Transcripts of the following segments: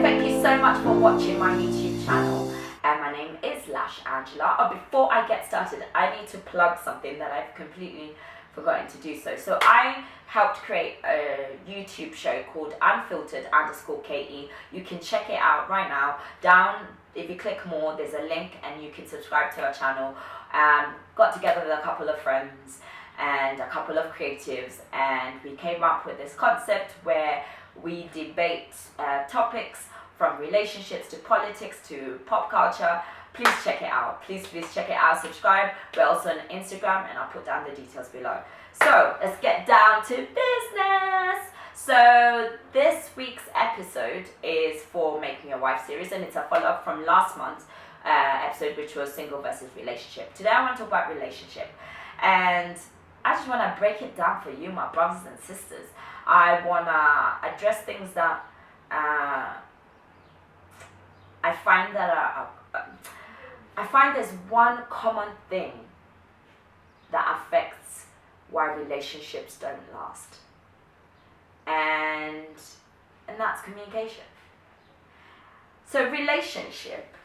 thank you so much for watching my YouTube channel. My name is Lash Angela. Before I get started, I need to plug something that I've completely forgotten to do so. So I helped create a YouTube show called Unfiltered_KE. You can check it out right now. Down, if you click more, there's a link and you can subscribe to our channel. Got together with a couple of friends and a couple of creatives, and we came up with this concept where we debate topics from relationships to politics to pop culture. Please check it out. Please check it out. Subscribe. We're also on Instagram, and I'll put down the details below. So let's get down to business. So this week's episode is for Making Your Wife series, and it's a follow-up from last month's episode, which was single versus relationship. Today I want to talk about relationship, and I just want to break it down for you, my brothers and sisters. I want to address things that I find there's one common thing that affects why relationships don't last, and that's communication. So relationship,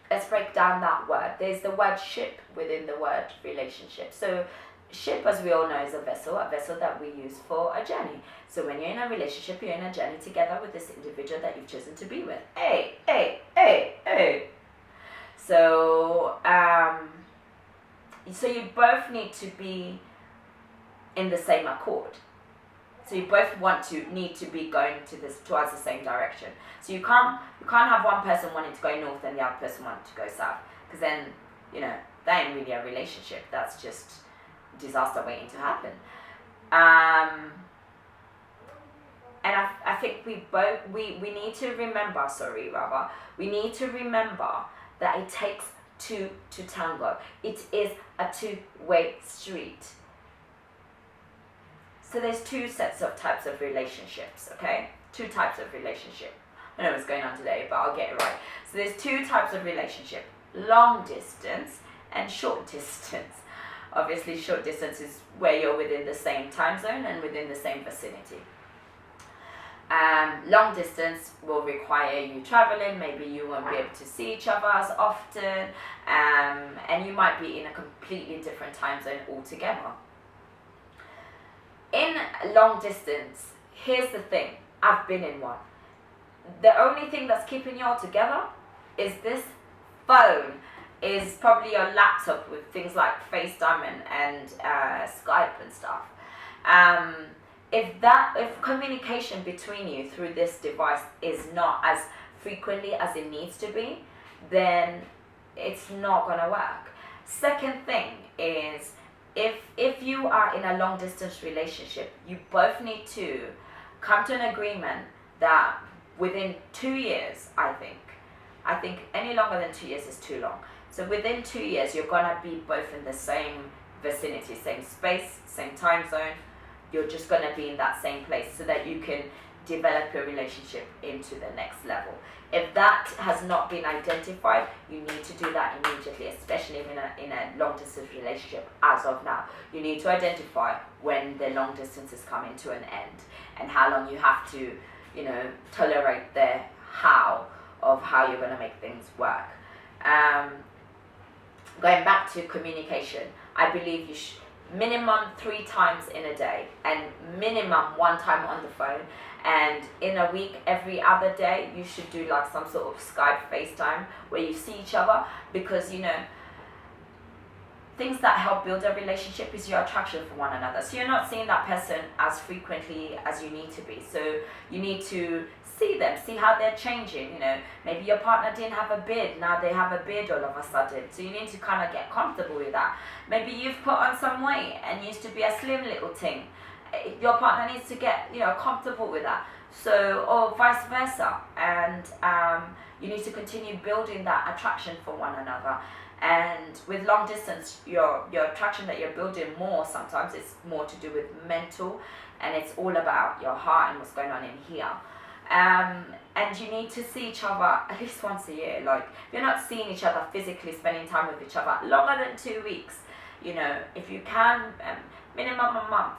let's break down that word. There's the word ship within the word relationship. So ship, as we all know, is a vessel that we use for a journey. So when you're in a relationship, you're in a journey together with this individual that you've chosen to be with. So you both need to be in the same accord. So you both need to be going towards the same direction. So you can't have one person wanting to go north and the other person wanting to go south, because then, that ain't really a relationship. That's just disaster waiting to happen. And I think we need to remember, we need to remember that it takes two to tango. It is a two-way street. So there's two types of relationships, okay? Two types of relationship. I don't know what's going on today, but I'll get it right. So there's two types of relationship: long distance and short distance. Obviously, short distance is where you're within the same time zone and within the same vicinity. Long distance will require you traveling. Maybe you won't be able to see each other as often, and you might be in a completely different time zone altogether. In long distance, here's the thing. I've been in one. The only thing that's keeping you all together is this phone. Is probably your laptop with things like FaceTime and Skype and stuff. If communication between you through this device is not as frequently as it needs to be, then it's not gonna work. Second thing is, if you are in a long distance relationship, you both need to come to an agreement that within 2 years, I think any longer than 2 years is too long. So within 2 years, you're gonna be both in the same vicinity, same space, same time zone. You're just gonna be in that same place so that you can develop your relationship into the next level. If that has not been identified, you need to do that immediately, especially in a long distance relationship as of now. You need to identify when the long distance is coming to an end and how long you have to, tolerate the how you're gonna make things work. Going back to communication, I believe you should minimum 3 times in a day and minimum 1 time on the phone, and in a week, every other day, you should do like some sort of Skype, FaceTime where you see each other, because things that help build a relationship is your attraction for one another. So you're not seeing that person as frequently as you need to be. So you need to see them, see how they're changing. Maybe your partner didn't have a beard, now they have a beard all of a sudden. So you need to kind of get comfortable with that. Maybe you've put on some weight and used to be a slim little thing. Your partner needs to get comfortable with that. So, or vice versa. And you need to continue building that attraction for one another. And with long distance, your attraction that you're building more, sometimes it's more to do with mental, and it's all about your heart and what's going on in here. And you need to see each other at least once a year. Like, if you're not seeing each other physically, spending time with each other longer than 2 weeks, if you can, minimum a month,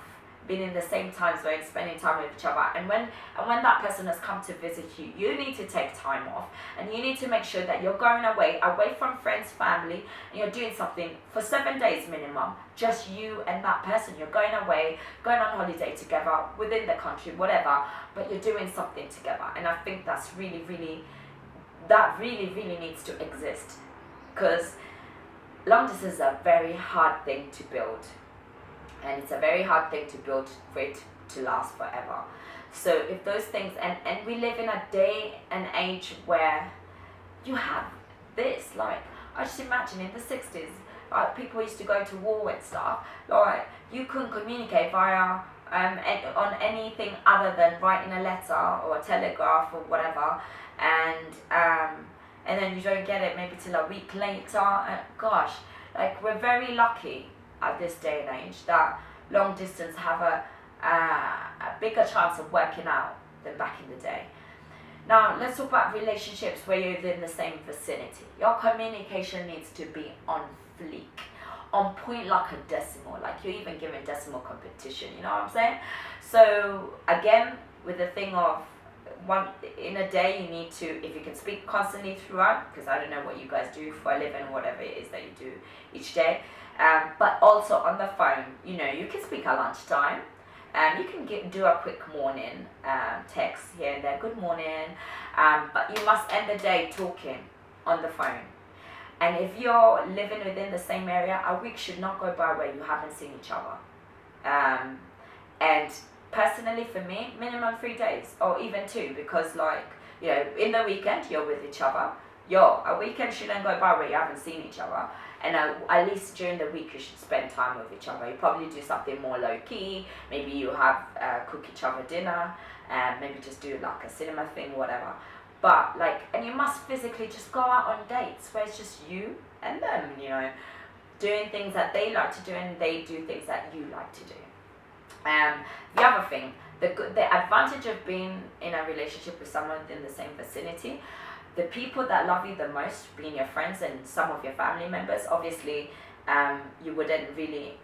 been in the same time zone, spending time with each other. And when that person has come to visit you, you need to take time off, and you need to make sure that you're going away from friends, family, and you're doing something for 7 days minimum, just you and that person. You're going away, going on holiday together within the country, whatever, but you're doing something together. And I think that's really needs to exist, because long distance is a very hard thing to build, and it's a very hard thing to build for it to last forever. So if those things, and we live in a day and age where you have this, like, I just imagine in the 60s, like, people used to go to war and stuff, like, you couldn't communicate via on anything other than writing a letter or a telegraph or whatever, and then you don't get it maybe till a week later. Gosh, like, we're very lucky at this day and age that long distance have a bigger chance of working out than back in the day. Now, let's talk about relationships where you're within the same vicinity. Your communication needs to be on fleek, on point like a decimal, like you're even giving decimal competition, you know what I'm saying? So again, with the thing of one in a day, you need to, if you can speak constantly throughout, because I don't know what you guys do for a living, whatever it is that you do each day, but also on the phone, you know, you can speak at lunchtime. You can do a quick morning text here and there, good morning, but you must end the day talking on the phone. And if you're living within the same area, a week should not go by where you haven't seen each other. And personally, for me, minimum 3 days or even 2, because, like, you know, in the weekend you're with each other. A weekend shouldn't go by where you haven't seen each other. And at least during the week you should spend time with each other. You probably do something more low key. Maybe you have cook each other dinner, and maybe just do like a cinema thing, whatever. But like, and you must physically just go out on dates where it's just you and them, you know, doing things that they like to do and they do things that you like to do. The other thing, the advantage of being in a relationship with someone in the same vicinity, the people that love you the most, being your friends and some of your family members, obviously you wouldn't really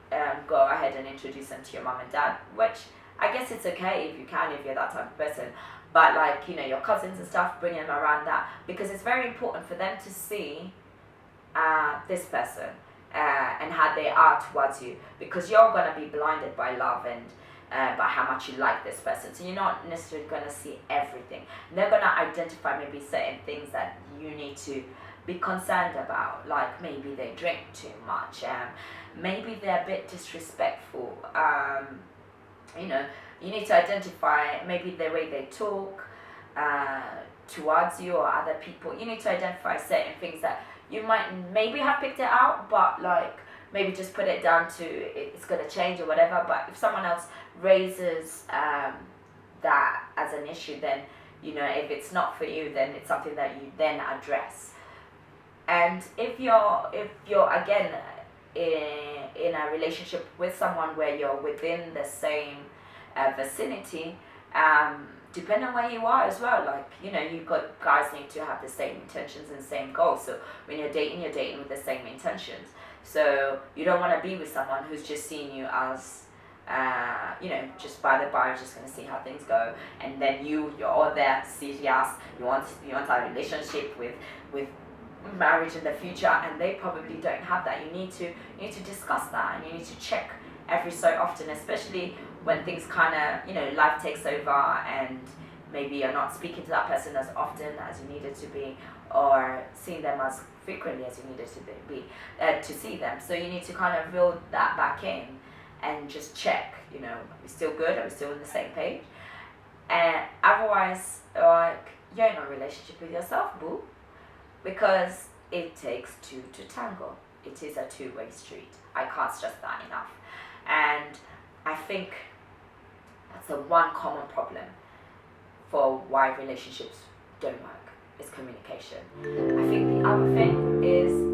go ahead and introduce them to your mom and dad, which I guess it's okay if you can, if you're that type of person. But like, you know, your cousins and stuff, bring them around that, because it's very important for them to see this person and how they are towards you, because you're going to be blinded by love and by how much you like this person. So you're not necessarily going to see everything. They're going to identify maybe certain things that you need to be concerned about, like maybe they drink too much, maybe they're a bit disrespectful, you know, you need to identify maybe the way they talk towards you or other people. You need to identify certain things that you might maybe have picked it out, but like maybe just put it down to it's going to change or whatever. But if someone else raises that as an issue, then, you know, if it's not for you, then it's something that you then address. And if you're again in a relationship with someone where you're within the same vicinity, depending on where you are as well, like, you know, guys need to have the same intentions and same goals. So when you're dating with the same intentions. So you don't want to be with someone who's just seeing you as you know, just by the by, just going to see how things go, and then you're all there serious, you want a relationship with marriage in the future, and they probably don't have that. You need to discuss that, and you need to check every so often, especially when things kind of, you know, life takes over and maybe you're not speaking to that person as often as you needed to be, or seeing them as frequently as you needed to be to see them. So you need to kind of reel that back in and just check, you know, are we still good? Are we still on the same page? And otherwise, like, you're in a relationship with yourself, boo, because it takes two to tango. It is a two-way street. I can't stress that enough. And I think that's the one common problem for why relationships don't work, is communication. I think the other thing is